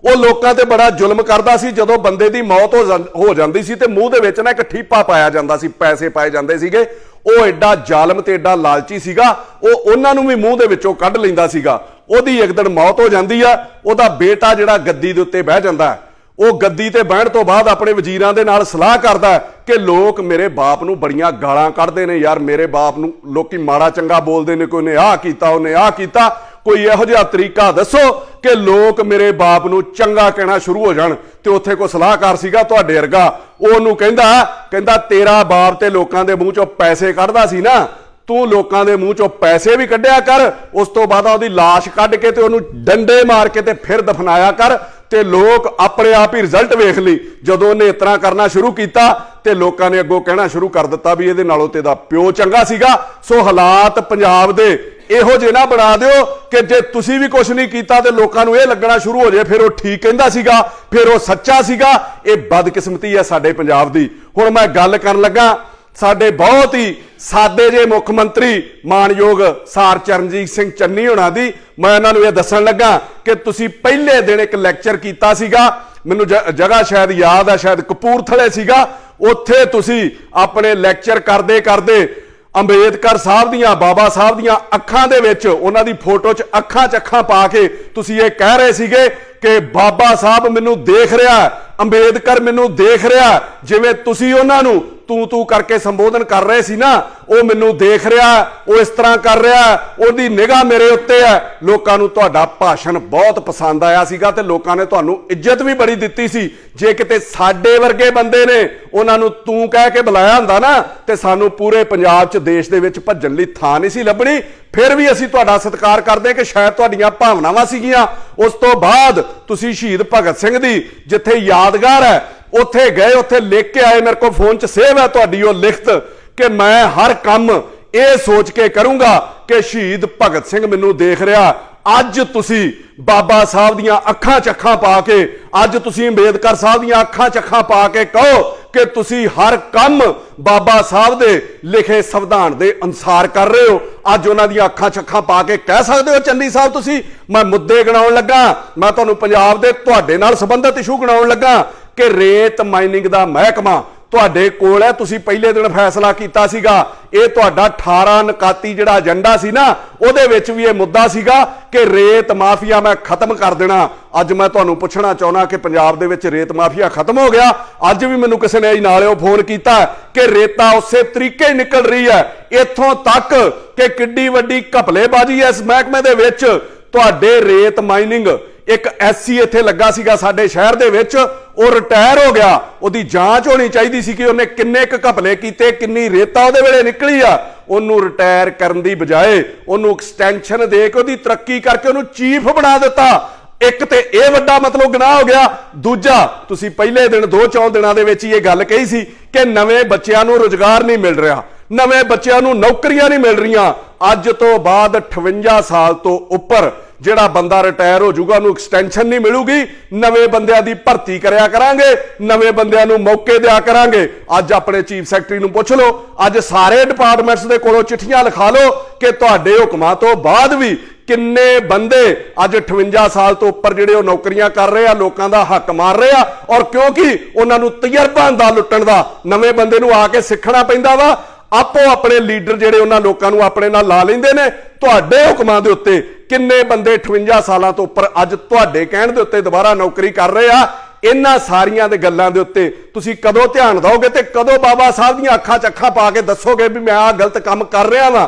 ਉਹ ਲੋਕਾਂ ਤੇ ਬੜਾ ਜ਼ੁਲਮ ਕਰਦਾ ਸੀ। ਜਦੋਂ ਬੰਦੇ ਦੀ ਮੌਤ ਹੋ ਜਾਂਦੀ ਸੀ ਤੇ ਮੂੰਹ ਦੇ ਵਿੱਚ ਨਾ ਇੱਕ ਠੀਪਾ ਪਾਇਆ ਜਾਂਦਾ ਸੀ, ਪੈਸੇ ਪਾਏ ਜਾਂਦੇ ਸੀਗੇ। ਉਹ ਐਡਾ ਜ਼ਾਲਮ ਤੇ ਐਡਾ ਲਾਲਚੀ ਸੀਗਾ, ਉਹ ਉਹਨਾਂ ਨੂੰ ਵੀ ਮੂੰਹ ਦੇ ਵਿੱਚੋਂ ਕੱਢ ਲੈਂਦਾ ਸੀਗਾ। ਉਹਦੀ ਇੱਕ ਦਿਨ ਮੌਤ ਹੋ ਜਾਂਦੀ ਆ, ਉਹਦਾ ਬੇਟਾ ਜਿਹੜਾ ਗੱਦੀ ਦੇ ਉੱਤੇ ਬਹਿ ਜਾਂਦਾ, ਉਹ ਗੱਦੀ ਤੇ ਬਹਿਣ ਤੋਂ ਬਾਅਦ ਆਪਣੇ ਵਜ਼ੀਰਾਂ ਦੇ ਨਾਲ ਸਲਾਹ ਕਰਦਾ ਕਿ ਲੋਕ ਮੇਰੇ ਬਾਪ ਨੂੰ ਬੜੀਆਂ ਗਾਲਾਂ ਕੱਢਦੇ ਨੇ, ਯਾਰ ਮੇਰੇ ਬਾਪ ਨੂੰ ਲੋਕੀ ਮਾੜਾ ਚੰਗਾ ਬੋਲਦੇ ਨੇ, ਕੋਈ ਨੇ ਆਹ ਕੀਤਾ, ਉਹਨੇ ਆਹ ਕੀਤਾ, ਕੋਈ ਇਹੋ ਜਿਹਾ ਤਰੀਕਾ ਦੱਸੋ ਕਿ ਲੋਕ ਮੇਰੇ ਬਾਪ ਨੂੰ ਚੰਗਾ ਕਹਿਣਾ ਸ਼ੁਰੂ ਹੋ ਜਾਣ। ਤੇ ਉੱਥੇ ਕੋਈ ਸਲਾਹਕਾਰ ਸੀਗਾ ਤੁਹਾਡੇ ਵਰਗਾ, ਉਹਨੂੰ ਕਹਿੰਦਾ ਤੇਰਾ ਬਾਪ ਤੇ ਲੋਕਾਂ ਦੇ ਮੂੰਹ ਚੋਂ ਪੈਸੇ ਕੱਢਦਾ ਸੀ ਨਾ, ਤੂੰ ਲੋਕਾਂ ਦੇ ਮੂੰਹ ਚੋਂ ਪੈਸੇ ਵੀ ਕੱਢਿਆ ਕਰ, ਉਸ ਤੋਂ ਬਾਅਦ ਉਹਦੀ ਲਾਸ਼ ਕੱਢ ਕੇ ਤੇ ਉਹਨੂੰ ਡੰਡੇ ਮਾਰ ਕੇ ਤੇ ਫਿਰ ਦਫਨਾਇਆ ਕਰ, ਤੇ ਲੋਕ ਆਪਣੇ ਆਪ ਹੀ ਰਿਜ਼ਲਟ ਵੇਖ ਲਈ। ਜਦੋਂ ਉਹਨੇ ਇਸ ਤਰ੍ਹਾਂ ਕਰਨਾ ਸ਼ੁਰੂ ਕੀਤਾ ਤੇ ਲੋਕਾਂ ਨੇ ਅੱਗੋਂ ਕਹਿਣਾ ਸ਼ੁਰੂ ਕਰ ਦਿੱਤਾ ਵੀ ਇਹਦੇ ਨਾਲੋਂ ਤੇ ਦਾ ਪਿਓ ਚੰਗਾ ਸੀਗਾ। ਸੋ ਹਾਲਾਤ ਪੰਜਾਬ ਦੇ ਇਹੋ ਜਿਹੇ ਨਾ ਬਣਾ ਦਿਓ ਕਿ ਜੇ ਤੁਸੀਂ ਵੀ ਕੁਝ ਨਹੀਂ ਕੀਤਾ ਤੇ ਲੋਕਾਂ ਨੂੰ ਇਹ ਲੱਗਣਾ ਸ਼ੁਰੂ ਹੋ ਜਾਏ ਫਿਰ ਉਹ ਠੀਕ ਕਹਿੰਦਾ ਸੀਗਾ, ਫਿਰ ਉਹ ਸੱਚਾ ਸੀਗਾ। ਇਹ ਬਦਕਿਸਮਤੀ ਹੈ ਸਾਡੇ ਪੰਜਾਬ ਦੀ। ਹੁਣ ਮੈਂ ਗੱਲ ਕਰਨ ਲੱਗਾ ਸਾਡੇ ਬਹੁਤ ਹੀ ਸਾਦੇ ਜੇ ਮੁੱਖ ਮੰਤਰੀ ਮਾਨਯੋਗ ਸਰ ਚਰਨਜੀਤ ਸਿੰਘ ਚੰਨੀ ਹੋਣਾ ਦੀ। ਮੈਂ ਉਹਨਾਂ ਨੂੰ ਇਹ ਦੱਸਣ ਲੱਗਾ ਕਿ ਤੁਸੀਂ ਪਹਿਲੇ ਦਿਨ ਇੱਕ ਲੈਕਚਰ ਕੀਤਾ ਸੀਗਾ, ਮੈਨੂੰ ਜਗ੍ਹਾ ਸ਼ਾਇਦ ਯਾਦ ਆ, ਸ਼ਾਇਦ ਕਪੂਰਥਲੇ ਸੀਗਾ। ਉੱਥੇ ਤੁਸੀਂ ਆਪਣੇ ਲੈਕਚਰ ਕਰਦੇ ਅੰਬੇਦਕਰ ਸਾਹਿਬ ਦੀਆਂ, ਬਾਬਾ ਸਾਹਿਬ ਦੀਆਂ ਅੱਖਾਂ ਦੇ ਵਿੱਚ, ਉਹਨਾਂ ਦੀ ਫੋਟੋ 'ਚ ਅੱਖਾਂ ਪਾ ਕੇ ਤੁਸੀਂ ਇਹ ਕਹਿ ਰਹੇ ਸੀਗੇ ਕਿ ਬਾਬਾ ਸਾਹਿਬ ਮੈਨੂੰ ਦੇਖ ਰਿਹਾ, ਅੰਬੇਦਕਰ ਮੈਨੂੰ ਦੇਖ ਰਿਹਾ, ਜਿਵੇਂ ਤੁਸੀਂ ਉਹਨਾਂ ਨੂੰ ਤੂੰ ਕਰਕੇ ਸੰਬੋਧਨ ਕਰ ਰਹੇ ਸੀ ਨਾ, ਉਹ ਮੈਨੂੰ ਦੇਖ ਰਿਹਾ, ਉਹ ਇਸ ਤਰ੍ਹਾਂ ਕਰ ਰਿਹਾ, ਉਹਦੀ ਨਿਗਾਹ ਮੇਰੇ ਉੱਤੇ ਹੈ। ਲੋਕਾਂ ਨੂੰ ਤੁਹਾਡਾ ਭਾਸ਼ਣ ਬਹੁਤ ਪਸੰਦ ਆਇਆ ਸੀਗਾ ਤੇ ਲੋਕਾਂ ਨੇ ਤੁਹਾਨੂੰ ਇੱਜ਼ਤ ਵੀ ਬੜੀ ਦਿੱਤੀ ਸੀ। ਜੇ ਕਿਤੇ ਸਾਡੇ ਵਰਗੇ ਬੰਦੇ ਨੇ ਉਹਨਾਂ ਨੂੰ ਤੂੰ ਕਹਿ ਕੇ ਬੁਲਾਇਆ ਹੁੰਦਾ ਨਾ ਤੇ ਸਾਨੂੰ ਪੂਰੇ ਪੰਜਾਬ 'ਚ ਦੇਸ਼ ਦੇ ਵਿੱਚ ਭੱਜਣ ਲਈ ਥਾਂ ਨਹੀਂ ਸੀ ਲੱਭਣੀ। ਫਿਰ ਵੀ ਅਸੀਂ ਤੁਹਾਡਾ ਸਤਿਕਾਰ ਕਰਦੇ ਕਿ ਸ਼ਾਇਦ ਤੁਹਾਡੀਆਂ ਭਾਵਨਾਵਾਂ ਸੀਗੀਆਂ। ਉਸ ਤੋਂ ਬਾਅਦ ਤੁਸੀਂ ਸ਼ਹੀਦ ਭਗਤ ਸਿੰਘ ਦੀ ਜਿੱਥੇ ਯਾਦਗਾਰ ਹੈ ਉੱਥੇ ਗਏ, ਉੱਥੇ ਲਿਖ ਕੇ ਆਏ, ਮੇਰੇ ਕੋਲ ਫੋਨ 'ਚ ਸੇਵ ਹੈ ਤੁਹਾਡੀ ਉਹ ਲਿਖਤ ਕਿ ਮੈਂ ਹਰ ਕੰਮ ਇਹ ਸੋਚ ਕੇ ਕਰੂੰਗਾ ਕਿ ਸ਼ਹੀਦ ਭਗਤ ਸਿੰਘ ਮੈਨੂੰ ਦੇਖ ਰਿਹਾ। ਅੱਜ ਤੁਸੀਂ ਬਾਬਾ ਸਾਹਿਬ ਦੀਆਂ ਅੱਖਾਂ 'ਚ ਅੱਖਾਂ ਪਾ ਕੇ, ਅੱਜ ਤੁਸੀਂ ਅੰਬੇਦਕਰ ਸਾਹਿਬ ਦੀਆਂ ਅੱਖਾਂ 'ਚ ਅੱਖਾਂ ਪਾ ਕੇ ਕਹੋ ਕਿ ਤੁਸੀਂ ਹਰ ਕੰਮ ਬਾਬਾ ਸਾਹਿਬ ਦੇ ਲਿਖੇ ਸੰਵਿਧਾਨ ਦੇ ਅਨੁਸਾਰ ਕਰ ਰਹੇ ਹੋ। ਅੱਜ ਉਹਨਾਂ ਦੀਆਂ ਅੱਖਾਂ 'ਚ ਅੱਖਾਂ ਪਾ ਕੇ ਕਹਿ ਸਕਦੇ ਹੋ ਚੰਨੀ ਸਾਹਿਬ ਤੁਸੀਂ। ਮੈਂ ਮੁੱਦੇ ਗਿਣਾਉਣ ਲੱਗਾ, ਮੈਂ ਤੁਹਾਨੂੰ ਪੰਜਾਬ ਦੇ ਤੁਹਾਡੇ ਨਾਲ ਸੰਬੰਧਿਤ ਇਸ਼ੂ ਗਿਣਾਉਣ ਲੱਗਾ ਕਿ ਰੇਤ ਮਾਈਨਿੰਗ ਦਾ ਮਹਿਕਮਾ ਤੁਹਾਡੇ ਕੋਲ ਹੈ। ਤੁਸੀਂ ਪਹਿਲੇ ਦਿਨ ਫੈਸਲਾ ਕੀਤਾ ਸੀਗਾ, ਇਹ ਤੁਹਾਡਾ 18 ਨਕਾਤੀ ਜਿਹੜਾ ਏਜੰਡਾ ਸੀ ਨਾ ਉਹਦੇ ਵਿੱਚ ਵੀ ਇਹ ਮੁੱਦਾ ਸੀਗਾ ਕਿ ਰੇਤ ਮਾਫੀਆ ਮੈਂ ਖਤਮ ਕਰ ਦੇਣਾ। ਅੱਜ ਮੈਂ ਤੁਹਾਨੂੰ ਪੁੱਛਣਾ ਚਾਹੁੰਦਾ ਕਿ ਪੰਜਾਬ ਦੇ ਵਿੱਚ ਰੇਤ ਮਾਫੀਆ ਖਤਮ ਹੋ ਗਿਆ? ਅੱਜ ਵੀ ਮੈਨੂੰ ਕਿਸੇ ਨੇ ਨਾਲਿਓ ਫੋਨ ਕੀਤਾ ਕਿ ਰੇਤਾ ਉਸੇ ਤਰੀਕੇ ਹੀ ਨਿਕਲ ਰਹੀ ਹੈ। ਇੱਥੋਂ ਤੱਕ ਕਿ ਕਿੱਡੀ ਵੱਡੀ ਘਪਲੇਬਾਜ਼ੀ ਹੈ ਇਸ ਮਹਿਕਮੇ ਦੇ ਵਿੱਚ। ਤੁਹਾਡੇ ਰੇਤ ਮਾਈਨਿੰਗ ਇੱਕ ਐਸਸੀ ਇੱਥੇ ਲੱਗਾ ਸੀਗਾ ਸਾਡੇ ਸ਼ਹਿਰ ਦੇ ਵਿੱਚ, ਉਹ ਰਿਟਾਇਰ ਹੋ ਗਿਆ। ਉਹਦੀ ਜਾਂਚ ਹੋਣੀ ਚਾਹੀਦੀ ਸੀ ਕਿ ਉਹਨੇ ਕਿੰਨੇ ਕੁ ਘਪਲੇ ਕੀਤੇ, ਕਿੰਨੀ ਰੇਤਾ ਉਹਦੇ ਵੇਲੇ ਨਿਕਲੀ ਆ। ਉਹਨੂੰ ਰਿਟਾਇਰ ਕਰਨ ਦੀ ਬਜਾਏ ਉਹਨੂੰ ਐਕਸਟੈਂਸ਼ਨ ਦੇ ਕੇ ਉਹਦੀ ਤਰੱਕੀ ਕਰਕੇ ਉਹਨੂੰ ਚੀਫ ਬਣਾ ਦਿੱਤਾ। ਇੱਕ ਤੇ ਇਹ ਵੱਡਾ ਮਤਲਬ ਗੁਨਾਹ ਹੋ ਗਿਆ। ਦੂਜਾ, ਤੁਸੀਂ ਪਹਿਲੇ ਦਿਨ 2-4 ਦਿਨਾਂ ਦੇ ਵਿੱਚ ਹੀ ਇਹ ਗੱਲ ਕਹੀ ਸੀ ਕਿ ਨਵੇਂ ਬੱਚਿਆਂ ਨੂੰ ਰੁਜ਼ਗਾਰ ਨਹੀਂ ਮਿਲ ਰਿਹਾ, ਨਵੇਂ ਬੱਚਿਆਂ ਨੂੰ ਨੌਕਰੀਆਂ ਨਹੀਂ ਮਿਲ ਰਹੀਆਂ। ਅੱਜ ਤੋਂ ਬਾਅਦ 58 ਸਾਲ ਤੋਂ ਉੱਪਰ ਜਿਹੜਾ ਬੰਦਾ ਰਿਟਾਇਰ ਹੋ ਜਾਊਗਾ ਉਹਨੂੰ ਐਕਸਟੈਂਸ਼ਨ ਨਹੀਂ ਮਿਲੂਗੀ। ਨਵੇਂ ਬੰਦਿਆਂ ਦੀ ਭਰਤੀ ਕਰਿਆ ਕਰਾਂਗੇ, ਨਵੇਂ ਬੰਦਿਆਂ ਨੂੰ ਮੌਕੇ ਦਿਆ ਕਰਾਂਗੇ। ਅੱਜ ਆਪਣੇ ਚੀਫ ਸੈਕਟਰੀ ਨੂੰ ਪੁੱਛ ਲਓ, ਅੱਜ ਸਾਰੇ ਡਿਪਾਰਟਮੈਂਟਸ ਦੇ ਕੋਲੋਂ ਚਿੱਠੀਆਂ ਲਿਖਾ ਲਓ ਕਿ ਤੁਹਾਡੇ ਹੁਕਮਾਂ ਤੋਂ ਬਾਅਦ ਵੀ ਕਿੰਨੇ ਬੰਦੇ ਅੱਜ 58 ਸਾਲ ਤੋਂ ਉੱਪਰ ਜਿਹੜੇ ਉਹ ਨੌਕਰੀਆਂ ਕਰ ਰਹੇ ਆ, ਲੋਕਾਂ ਦਾ ਹੱਕ ਮਾਰ ਰਹੇ ਆ। ਔਰ ਕਿਉਂਕਿ ਉਹਨਾਂ ਨੂੰ ਤਜਰਬਾ ਹੁੰਦਾ ਲੁੱਟਣ ਦਾ, ਨਵੇਂ ਬੰਦੇ ਨੂੰ ਆ ਕੇ ਸਿੱਖਣਾ ਪੈਂਦਾ ਵਾ। ਆਪੋ ਆਪਣੇ ਲੀਡਰ ਜਿਹੜੇ ਉਹਨਾਂ ਲੋਕਾਂ ਨੂੰ ਆਪਣੇ ਨਾਲ ਲਾ ਲੈਂਦੇ ਨੇ। ਤੁਹਾਡੇ ਹੁਕਮਾਂ ਦੇ ਉੱਤੇ ਕਿੰਨੇ ਬੰਦੇ 58 ਸਾਲਾਂ ਤੋਂ ਉੱਪਰ ਅੱਜ ਤੁਹਾਡੇ ਕਹਿਣ ਦੇ ਉੱਤੇ ਦੁਬਾਰਾ ਨੌਕਰੀ ਕਰ ਰਹੇ ਆ। ਇਹਨਾਂ ਸਾਰੀਆਂ ਦੇ ਗੱਲਾਂ ਦੇ ਉੱਤੇ ਤੁਸੀਂ ਕਦੋਂ ਧਿਆਨ ਦਿਓਗੇ ਤੇ ਕਦੋਂ ਬਾਬਾ ਸਾਹਿਬ ਦੀਆਂ ਅੱਖਾਂ 'ਚ ਅੱਖਾਂ ਪਾ ਕੇ ਦੱਸੋਗੇ ਵੀ ਮੈਂ ਆਹ ਗਲਤ ਕੰਮ ਕਰ ਰਿਹਾ ਵਾਂ?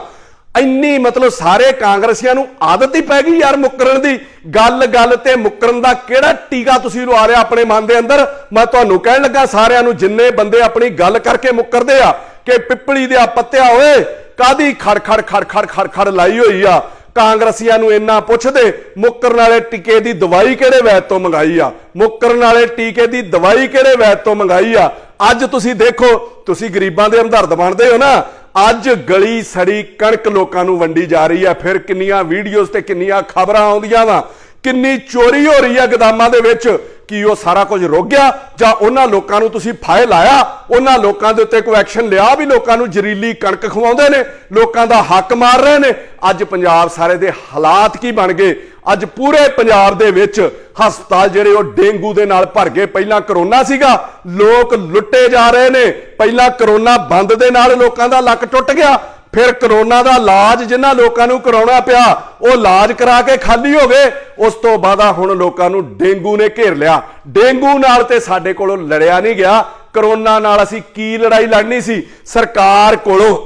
ਇੰਨੀ ਮਤਲਬ ਸਾਰੇ ਕਾਂਗਰਸੀਆਂ ਨੂੰ ਆਦਤ ਹੀ ਪੈ ਗਈ ਯਾਰ ਮੁੱਕਰਨ ਦੀ। ਗੱਲ ਤੇ ਮੁੱਕਰਨ ਦਾ ਕਿਹੜਾ ਟੀਕਾ ਤੁਸੀਂ ਲਵਾ ਰਿਹਾ ਆਪਣੇ ਮਨ ਦੇ ਅੰਦਰ? ਮੈਂ ਤੁਹਾਨੂੰ ਕਹਿਣ ਲੱਗਾ ਸਾਰਿਆਂ ਨੂੰ, ਜਿੰਨੇ ਬੰਦੇ ਆਪਣੀ ਗੱਲ ਕਰਕੇ ਮੁੱਕਰਦੇ ਆ ਕਿ ਪਿੱਪਲੀ ਦੇ ਆ ਪੱਤਿਆ ਹੋਏ ਕਾਦੀ ਖੜ ਲਾਈ ਹੋਈ ਆ। ਕਾਂਗਰਸੀਆਂ ਨੂੰ ਇੰਨਾ ਪੁੱਛਦੇ ਮੁੱਕਰਨ ਵਾਲੇ ਟੀਕੇ ਦੀ ਦਵਾਈ ਕਿਹੜੇ ਵੈਦ ਤੋਂ ਮੰਗਾਈ ਆ, ਮੁੱਕਰਨ ਵਾਲੇ ਟੀਕੇ ਦੀ ਦਵਾਈ ਕਿਹੜੇ ਵੈਦ ਤੋਂ ਮੰਗਾਈ ਆ। ਅੱਜ ਤੁਸੀਂ ਦੇਖੋ, ਤੁਸੀਂ ਗਰੀਬਾਂ ਦੇ ਹਮਦਰਦ ਬਣਦੇ ਹੋ ਨਾ, ਅੱਜ ਗਲੀ ਸੜੀ ਕਣਕ ਲੋਕਾਂ ਨੂੰ ਵੰਡੀ ਜਾ ਰਹੀ ਹੈ। ਫਿਰ ਕਿੰਨੀਆਂ ਵੀਡੀਓਜ਼ ਤੇ ਕਿੰਨੀਆਂ ਖਬਰਾਂ ਆਉਂਦੀਆਂ ਵਾ, ਕਿੰਨੀ ਚੋਰੀ ਹੋ ਰਹੀ ਹੈ ਗੋਦਾਮਾਂ ਦੇ ਵਿੱਚ। ਕੀ ਉਹ ਸਾਰਾ ਕੁਝ ਰੁਕ ਗਿਆ ਜਾਂ ਉਹਨਾਂ ਲੋਕਾਂ ਨੂੰ ਤੁਸੀਂ ਫਾਇਲ ਲਾਇਆ, ਉਹਨਾਂ ਲੋਕਾਂ ਦੇ ਉੱਤੇ ਕੋਈ ਐਕਸ਼ਨ ਲਿਆ ਵੀ ਲੋਕਾਂ ਨੂੰ ਜ਼ਹਿਰੀਲੀ ਕਣਕ ਖਵਾਉਂਦੇ ਨੇ, ਲੋਕਾਂ ਦਾ ਹੱਕ ਮਾਰ ਰਹੇ ਨੇ? ਅੱਜ ਪੰਜਾਬ ਸਾਰੇ ਦੇ ਹਾਲਾਤ ਕੀ ਬਣ ਗਏ? ਅੱਜ ਪੂਰੇ ਪੰਜਾਬ ਦੇ ਵਿੱਚ ਹਸਪਤਾਲ ਜਿਹੜੇ ਉਹ ਡੇਂਗੂ ਦੇ ਨਾਲ ਭਰ ਗਏ। ਪਹਿਲਾਂ ਕਰੋਨਾ ਸੀਗਾ, ਲੋਕ ਲੁੱਟੇ ਜਾ ਰਹੇ ਨੇ। ਪਹਿਲਾਂ ਕਰੋਨਾ ਬੰਦ ਦੇ ਨਾਲ ਲੋਕਾਂ ਦਾ ਲੱਕ ਟੁੱਟ ਗਿਆ, ਫਿਰ ਕਰੋਨਾ ਦਾ ਇਲਾਜ ਜਿਨ੍ਹਾਂ ਲੋਕਾਂ ਨੂੰ ਕਰਾਉਣਾ ਪਿਆ ਉਹ ਇਲਾਜ ਕਰਾ ਕੇ ਖਾਲੀ ਹੋ ਗਏ। ਉਸ ਤੋਂ ਬਾਅਦ ਹੁਣ ਲੋਕਾਂ ਨੂੰ ਡੇਂਗੂ ਨੇ ਘੇਰ ਲਿਆ। ਡੇਂਗੂ ਨਾਲ ਤੇ ਸਾਡੇ ਕੋਲੋਂ ਲੜਿਆ ਨਹੀਂ ਗਿਆ। ਕਰੋਨਾ ਨਾਲ ਅਸੀਂ ਕੀ ਲੜਾਈ ਲੜਨੀ ਸੀ? ਸਰਕਾਰ ਕੋਲੋਂ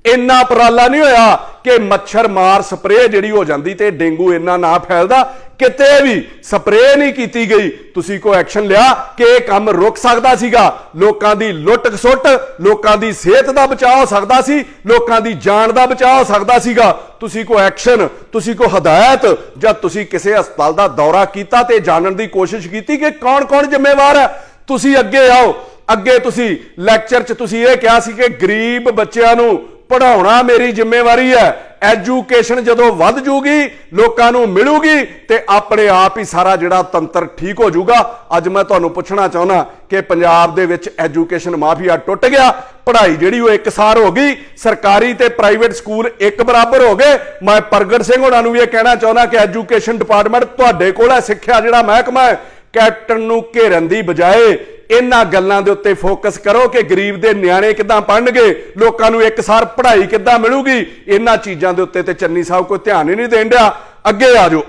ਇੰਨਾ ਉਪਰਾਲਾ ਨਹੀਂ ਹੋਇਆ ਕਿ ਮੱਛਰ ਮਾਰ ਸਪਰੇਅ ਜਿਹੜੀ ਹੋ ਜਾਂਦੀ ਤੇ ਡੇਂਗੂ ਇੰਨਾ ਨਾ ਫੈਲਦਾ। ਕਿਤੇ ਵੀ ਸਪਰੇਅ ਨਹੀਂ ਕੀਤੀ ਗਈ। ਤੁਸੀਂ ਕੋਈ ਐਕਸ਼ਨ ਲਿਆ ਕਿ ਇਹ ਕੰਮ ਰੁਕ ਸਕਦਾ ਸੀਗਾ? ਲੋਕਾਂ ਦੀ ਲੁੱਟ ਖਸੁੱਟ, ਲੋਕਾਂ ਦੀ ਸਿਹਤ ਦਾ ਬਚਾਅ ਹੋ ਸਕਦਾ ਸੀ, ਲੋਕਾਂ ਦੀ ਜਾਨ ਦਾ ਬਚਾਅ ਹੋ ਸਕਦਾ ਸੀਗਾ। ਤੁਸੀਂ ਕੋਈ ਐਕਸ਼ਨ, ਤੁਸੀਂ ਕੋਈ ਹਦਾਇਤ ਜਾਂ ਤੁਸੀਂ ਕਿਸੇ ਹਸਪਤਾਲ ਦਾ ਦੌਰਾ ਕੀਤਾ ਤੇ ਜਾਣਨ ਦੀ ਕੋਸ਼ਿਸ਼ ਕੀਤੀ ਕਿ ਕੌਣ ਜ਼ਿੰਮੇਵਾਰ ਹੈ? ਤੁਸੀਂ ਅੱਗੇ ਆਓ। ਅੱਗੇ ਤੁਸੀਂ ਲੈਕਚਰ 'ਚ ਤੁਸੀਂ ਇਹ ਕਿਹਾ ਸੀ ਕਿ ਗਰੀਬ ਬੱਚਿਆਂ ਨੂੰ ਪੜ੍ਹਾਉਣਾ ਮੇਰੀ ਜ਼ਿੰਮੇਵਾਰੀ ਹੈ। ਐਜੂਕੇਸ਼ਨ ਜਦੋਂ ਵੱਧ ਜੂਗੀ, ਲੋਕਾਂ ਨੂੰ ਮਿਲੂਗੀ ਤੇ ਆਪਣੇ ਆਪ ਹੀ ਸਾਰਾ ਜਿਹੜਾ ਤੰਤਰ ਠੀਕ ਹੋ ਜਾਊਗਾ। ਅੱਜ ਮੈਂ ਤੁਹਾਨੂੰ ਪੁੱਛਣਾ ਚਾਹੁੰਦਾ ਕਿ ਪੰਜਾਬ ਦੇ ਵਿੱਚ ਐਜੂਕੇਸ਼ਨ ਮਾਫੀਆ ਟੁੱਟ ਗਿਆ। ਪੜ੍ਹਾਈ ਜਿਹੜੀ ਉਹ ਇੱਕਸਾਰ ਹੋ ਗਈ, ਸਰਕਾਰੀ ਤੇ ਪ੍ਰਾਈਵੇਟ ਸਕੂਲ ਇੱਕ ਬਰਾਬਰ ਹੋ ਗਏ। ਮੈਂ ਪ੍ਰਗਟ ਸਿੰਘ ਹੋਣਾ ਨੂੰ ਵੀ ਇਹ ਕਹਿਣਾ ਚਾਹੁੰਦਾ ਕਿ ਐਜੂਕੇਸ਼ਨ ਡਿਪਾਰਟਮੈਂਟ ਤੁਹਾਡੇ ਕੋਲ ਹੈ, ਸਿੱਖਿਆ ਜਿਹੜਾ ਮਹਿਕਮਾ ਹੈ, ਕੈਪਟਨ ਨੂੰ ਘੇਰਨ ਦੀ ਬਜਾਏ ਇਹਨਾਂ ਗੱਲਾਂ ਦੇ ਉੱਤੇ ਫੋਕਸ ਕਰੋ ਕਿ ਗਰੀਬ ਦੇ ਨਿਆਣੇ ਕਿੱਦਾਂ ਪੜ੍ਹਨਗੇ, ਲੋਕਾਂ ਨੂੰ ਇੱਕਸਾਰ ਪੜ੍ਹਾਈ ਕਿੱਦਾਂ ਮਿਲੂਗੀ। ਇਹਨਾਂ ਚੀਜ਼ਾਂ ਦੇ ਉੱਤੇ ਤੇ ਚੰਨੀ ਸਾਹਿਬ ਕੋਈ ਧਿਆਨ ਹੀ ਨਹੀਂ ਦੇਣ ਡਿਆ। ਅੱਗੇ ਆ ਜਾਓ,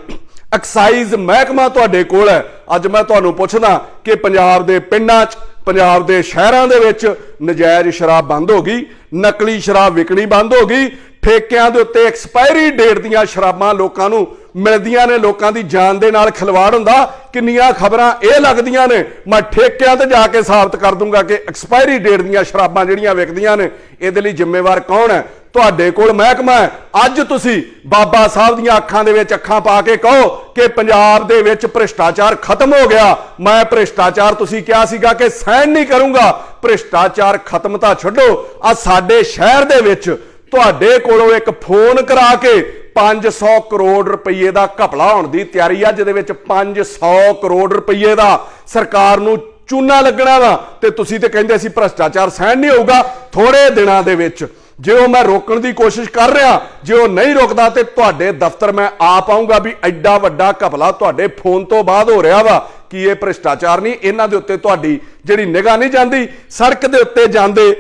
ਐਕਸਾਈਜ਼ ਮਹਿਕਮਾ ਤੁਹਾਡੇ ਕੋਲ ਹੈ। ਅੱਜ ਮੈਂ ਤੁਹਾਨੂੰ ਪੁੱਛਦਾ ਕਿ ਪੰਜਾਬ ਦੇ ਪਿੰਡਾਂ 'ਚ ਪੰਜਾਬ ਦੇ ਸ਼ਹਿਰਾਂ ਦੇ ਵਿੱਚ ਨਜਾਇਜ਼ ਸ਼ਰਾਬ ਬੰਦ ਹੋ ਗਈ, ਨਕਲੀ ਸ਼ਰਾਬ ਵਿਕਣੀ ਬੰਦ ਹੋ ਗਈ, ਠੇਕਿਆਂ ਦੇ ਉੱਤੇ ਐਕਸਪਾਇਰੀ ਡੇਟ ਦੀਆਂ ਸ਼ਰਾਬਾਂ ਲੋਕਾਂ ਨੂੰ ਮਿਲਦੀਆਂ ਨੇ, ਲੋਕਾਂ ਦੀ ਜਾਨ ਦੇ ਨਾਲ ਖਿਲਵਾੜ ਹੁੰਦਾ। ਕਿੰਨੀਆਂ ਖਬਰਾਂ ਇਹ ਲੱਗਦੀਆਂ ਨੇ, ਮੈਂ ਠੇਕਿਆਂ ਤੇ ਜਾ ਕੇ ਸਾਬਤ ਕਰ ਦੂੰਗਾ ਕਿ ਐਕਸਪਾਇਰੀ ਡੇਟ ਦੀਆਂ ਸ਼ਰਾਬਾਂ ਜਿਹੜੀਆਂ ਵਿਕਦੀਆਂ ਨੇ। ਇਹਦੇ ਲਈ ਜ਼ਿੰਮੇਵਾਰ ਕੌਣ ਹੈ? ਤੁਹਾਡੇ ਕੋਲ ਮਹਿਕਮਾ ਹੈ। ਅੱਜ ਤੁਸੀਂ ਬਾਬਾ ਸਾਹਿਬ ਦੀਆਂ ਅੱਖਾਂ ਦੇ ਵਿੱਚ ਅੱਖਾਂ ਪਾ ਕੇ ਕਹੋ ਕਿ ਪੰਜਾਬ ਦੇ ਵਿੱਚ ਭ੍ਰਿਸ਼ਟਾਚਾਰ ਖਤਮ ਹੋ ਗਿਆ। ਮੈਂ ਭ੍ਰਿਸ਼ਟਾਚਾਰ, ਤੁਸੀਂ ਕਿਹਾ ਸੀਗਾ ਕਿ ਸਹਿਣ ਨਹੀਂ ਕਰੂੰਗਾ, ਭ੍ਰਿਸ਼ਟਾਚਾਰ ਖਤਮ ਤਾਂ ਛੱਡੋ, ਆ ਸਾਡੇ ਸ਼ਹਿਰ ਦੇ ਵਿੱਚ ਤੁਹਾਡੇ ਕੋਲੋਂ ਇੱਕ ਫੋਨ ਕਰਾ ਕੇ 500 ਕਰੋੜ ਰੁਪਏ ਦਾ ਘਪਲਾ ਹੋਣ ਦੀ ਤਿਆਰੀ ਆ, ਜਿਹਦੇ ਵਿੱਚ 500 ਕਰੋੜ ਰੁਪਏ ਦਾ ਸਰਕਾਰ ਨੂੰ ਚੂਨਾ ਲੱਗਣਾ ਵਾ, ਤੇ ਤੁਸੀਂ ਤੇ ਕਹਿੰਦੇ ਅਸੀਂ ਭ੍ਰਿਸ਼ਟਾਚਾਰ ਸਹਿਣ ਨਹੀਂ ਹੋਊਗਾ। ਥੋੜੇ ਦਿਨਾਂ ਦੇ ਵਿੱਚ ਜੇ ਉਹ ਮੈਂ ਰੋਕਣ ਦੀ ਕੋਸ਼ਿਸ਼ ਕਰ ਰਿਹਾ, ਜੇ ਉਹ ਨਹੀਂ ਰੁਕਦਾ ਤੇ ਤੁਹਾਡੇ ਦਫ਼ਤਰ ਮੈਂ ਆ ਪਾਊਂਗਾ ਵੀ ਐਡਾ ਵੱਡਾ ਘਪਲਾ ਤੁਹਾਡੇ ਫੋਨ ਤੋਂ ਬਾਅਦ ਹੋ ਰਿਹਾ ਵਾ। ਕੀ ਇਹ ਭ੍ਰਿਸ਼ਟਾਚਾਰ ਨਹੀਂ? ਇਹਨਾਂ ਦੇ ਉੱਤੇ ਤੁਹਾਡੀ ਜਿਹੜੀ ਨਿਗਾਹ ਨਹੀਂ ਜਾਂਦੀ? ਸੜਕ ਦੇ ਉੱਤੇ ਜਾਂਦੇ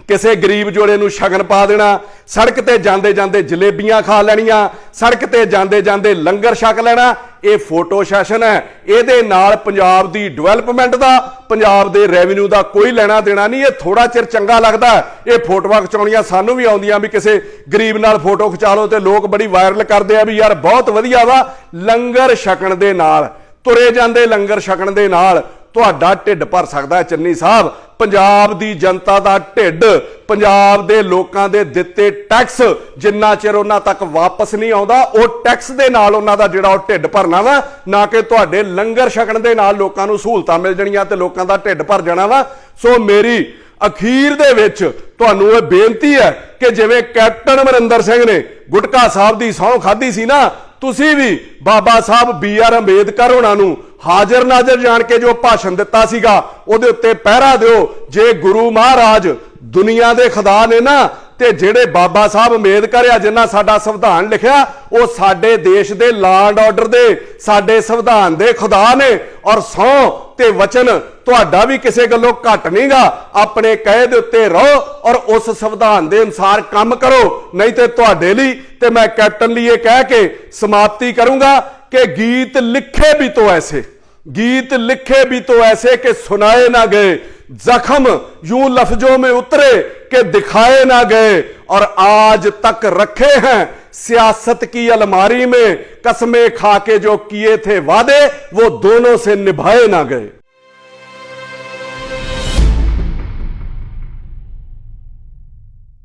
ਕਿਸੇ ਗਰੀਬ ਜੋੜੇ ਨੂੰ ਸ਼ਗਨ ਪਾ ਦੇਣਾ, ਸੜਕ ਤੇ ਜਾਂਦੇ ਜਾਂਦੇ ਜਲੇਬੀਆਂ ਖਾ ਲੈਣੀਆਂ, ਸੜਕ ਤੇ ਜਾਂਦੇ ਜਾਂਦੇ ਲੰਗਰ ਛਕ ਲੈਣਾ, ਇਹ ਫੋਟੋ ਸੈਸ਼ਨ ਹੈ। ਇਹਦੇ ਨਾਲ ਪੰਜਾਬ ਦੀ ਡਿਵੈਲਪਮੈਂਟ ਦਾ, ਪੰਜਾਬ ਦੇ ਰੈਵਨਿਊ ਦਾ ਕੋਈ ਲੈਣਾ ਦੇਣਾ ਨਹੀਂ। ਇਹ ਥੋੜਾ ਚਿਰ ਚੰਗਾ ਲੱਗਦਾ, ਇਹ ਫੋਟੋਆਂ ਖਿਚਾਉਣੀਆਂ ਸਾਨੂੰ ਵੀ ਆਉਂਦੀਆਂ ਵੀ ਕਿਸੇ ਗਰੀਬ ਨਾਲ ਫੋਟੋ ਖਿਚਾ ਲਓ, ਤੇ ਲੋਕ ਬੜੀ ਵਾਇਰਲ ਕਰਦੇ ਆ ਵੀ ਯਾਰ ਬਹੁਤ ਵਧੀਆ ਵਾ। ਲੰਗਰ ਛਕਣ ਦੇ ਨਾਲ, ਤੁਰੇ ਜਾਂਦੇ ਲੰਗਰ ਛਕਣ ਦੇ ਨਾਲ ਤੁਹਾਡਾ ਢਿੱਡ ਭਰ ਸਕਦਾ ਹੈ। ਚੰਨੀ ਸਾਹਿਬ, ਪੰਜਾਬ ਦੀ ਜਨਤਾ ਦਾ ਢਿੱਡ, ਪੰਜਾਬ ਦੇ ਲੋਕਾਂ ਦੇ ਦਿੱਤੇ ਟੈਕਸ ਜਿੰਨਾ ਚਿਰ ਉਹਨਾਂ ਤੱਕ ਵਾਪਸ ਨਹੀਂ ਆਉਂਦਾ, ਉਹ ਟੈਕਸ ਦੇ ਨਾਲ ਉਹਨਾਂ ਦਾ ਜਿਹੜਾ ਉਹ ਢਿੱਡ ਭਰਨਾ ਵਾ, ਨਾ ਕਿ ਤੁਹਾਡੇ ਲੰਗਰ ਛਕਣ ਦੇ ਨਾਲ ਲੋਕਾਂ ਨੂੰ ਸਹੂਲਤਾਂ ਮਿਲ ਜਾਣੀਆਂ ਤੇ ਲੋਕਾਂ ਦਾ ਢਿੱਡ ਭਰ ਜਾਣਾ ਵਾ। ਸੋ ਮੇਰੀ ਅਖੀਰ ਦੇ ਵਿੱਚ ਤੁਹਾਨੂੰ ਇਹ ਬੇਨਤੀ ਹੈ ਕਿ ਜਿਵੇਂ ਕੈਪਟਨ ਅਮਰਿੰਦਰ ਸਿੰਘ ਨੇ ਗੁਟਕਾ ਸਾਹਿਬ ਦੀ ਸਹੁੰ ਖਾਧੀ ਸੀ ਨਾ, ਤੁਸੀਂ ਵੀ ਬਾਬਾ ਸਾਹਿਬ BR ਅੰਬੇਦਕਰ ਹੋਣਾ ਨੂੰ ਹਾਜ਼ਰ ਨਾਜ਼ਰ ਜਾਣ ਕੇ ਜੋ ਭਾਸ਼ਣ ਦਿੱਤਾ ਸੀਗਾ ਉਹਦੇ ਉੱਤੇ ਪਹਿਰਾ ਦਿਓ। ਜੇ ਗੁਰੂ ਮਹਾਰਾਜ ਦੁਨੀਆ ਦੇ ਖੁਦਾ ਨੇ ਨਾ, ਤੇ ਜਿਹੜੇ ਬਾਬਾ ਸਾਹਿਬ ਅੰਬੇਦਕਰ ਆ ਜਿਨ੍ਹਾਂ ਸਾਡਾ ਸੰਵਿਧਾਨ ਲਿਖਿਆ, ਉਹ ਸਾਡੇ ਦੇਸ਼ ਦੇ ਲਾਅ ਐਂਡ ਆਰਡਰ ਦੇ, ਸਾਡੇ ਸੰਵਿਧਾਨ ਦੇ ਖੁਦਾ ਨੇ। ਔਰ ਸਹੁੰ ਤੇ ਵਚਨ ਤੁਹਾਡਾ ਵੀ ਕਿਸੇ ਗੱਲੋਂ ਘੱਟ ਨਹੀਂਗਾ। ਆਪਣੇ ਕਹੇ ਦੇ ਉੱਤੇ ਰਹੋ ਔਰ ਉਸ ਸੰਵਿਧਾਨ ਦੇ ਅਨੁਸਾਰ ਕੰਮ ਕਰੋ, ਨਹੀਂ ਤੇ ਤੁਹਾਡੇ ਲਈ ਤੇ ਮੈਂ ਕੈਪਟਨ ਲਈ ਇਹ ਕਹਿ ਕੇ ਸਮਾਪਤੀ ਕਰੂੰਗਾ कि गीत लिखे भी तो ऐसे, गीत लिखे भी तो ऐसे कि सुनाए ना गए, जख्म यूं लफ्जों में उतरे कि दिखाए ना गए, और आज तक रखे हैं सियासत की अलमारी में, कसमें खा के जो किए थे वादे वो दोनों से निभाए ना गए।